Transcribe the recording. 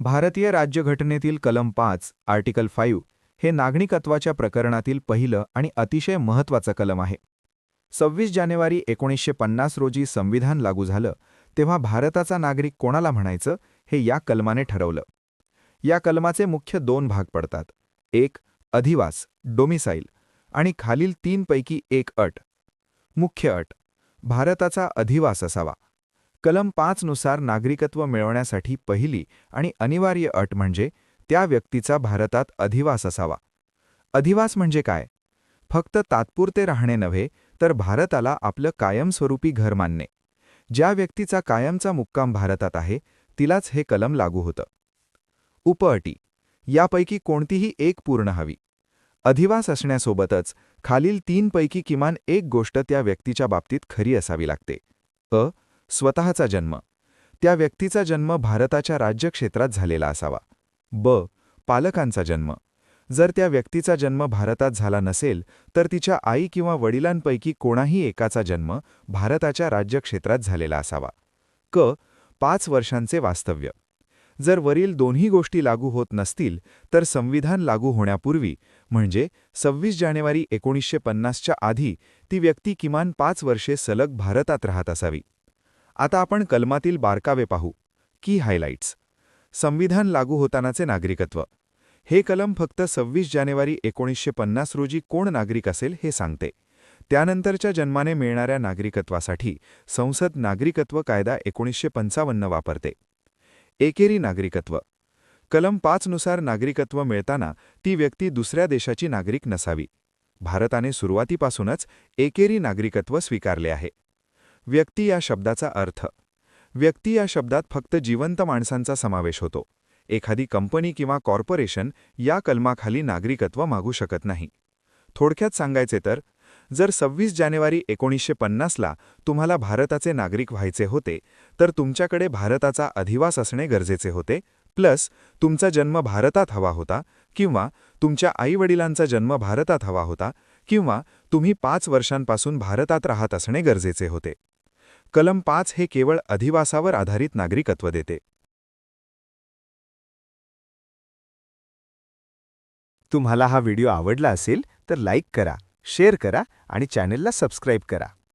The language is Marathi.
भारतीय राज्यघटनेतील कलम 5 आर्टिकल 5 हे नागरिकत्वाच्या प्रकरणातील पहिलं आणि अतिशय महत्त्वाचं कलम आहे. 26 जानेवारी 1950 रोजी संविधान लागू झालं तेव्हा भारताचा नागरिक कोणाला म्हणायचं हे या कलमाने ठरवलं. या कलमाचे मुख्य दोन भाग पडतात. एक, अधिवास डोमिसाईल आणि खालील तीनपैकी एक अट. मुख्य अट, भारताचा अधिवास असावा. कलम 5 नुसार नागरिकत्व मिळवण्यासाठी पहिली आणि अनिवार्य अट म्हणजे त्या व्यक्तीचा भारतात अधिवास असावा. अधिवास म्हणजे काय? फक्त तात्पुरते राहणे नव्हे, तर भारताला आपलं कायमस्वरूपी घर मानणे. ज्या व्यक्तीचा कायमचा मुक्काम भारतात आहे, तिलाच हे कलम लागू होतं. उपअटी, यापैकी कोणतीही एक पूर्ण हवी. अधिवास असण्यासोबतच खालील तीनपैकी किमान एक गोष्ट त्या व्यक्तीच्या बाबतीत खरी असावी लागते. स्वतःचा जन्म, त्या व्यक्तीचा जन्म भारताच्या राज्यक्षेत्रात झालेला असावा. पालकांचा जन्म, जर त्या व्यक्तीचा जन्म भारतात झाला नसेल तर तिच्या आई किंवा वडिलांपैकी कोणाही एकाचा जन्म भारताच्या राज्यक्षेत्रात झालेला असावा. 5 वर्षांचे वास्तव्य, जर वरील दोन्ही गोष्टी लागू होत नसतील तर संविधान लागू होण्यापूर्वी म्हणजे 26 जानेवारी 1950च्या आधी ती व्यक्ती किमान 5 वर्षे सलग भारतात राहत असावी. आता आपण कलमातील बारकावे पाहू. की हायलाइट्स. संविधान लागू होतानाचे नागरिकत्व. हे कलम फक्त 26 जानेवारी 1950 रोजी कोण नागरिक असेल हे सांगते. त्यानंतरच्या जन्माने मिळणाऱ्या नागरिकत्वासाठी संसद नागरिकत्व कायदा 1955 वापरते. एकेरी नागरिकत्व. कलम 5 नुसार नागरिकत्व मिळताना ती व्यक्ती दुसऱ्या देशाची नागरिक नसावी. भारताने सुरुवातीपासूनच एकेरी नागरिकत्व स्वीकारले आहे. व्यक्ती या शब्दाचा अर्थ. व्यक्ती या शब्दात फक्त जिवंत माणसांचा समावेश होतो. एखादी कंपनी किंवा कॉर्पोरेशन या कलमाखाली नागरिकत्व मागू शकत नाही. थोडक्यात सांगायचे तर, जर 26 जानेवारी 1950ला तुम्हाला भारताचे नागरिक व्हायचे होते तर तुमच्याकडे भारताचा अधिवास असणे गरजेचे होते, प्लस तुमचा जन्म भारतात हवा होता, किंवा तुमच्या आईवडिलांचा जन्म भारतात हवा होता, किंवा तुम्ही 5 वर्षांपासून भारतात राहत असणे गरजेचे होते. कलम 5 हे केवळ अधिवासावर आधारित नागरिकत्व देते. तुम्हाला हा व्हिडिओ आवडला असेल तर लाईक करा, शेअर करा आणि चॅनलला सबस्क्राईब करा.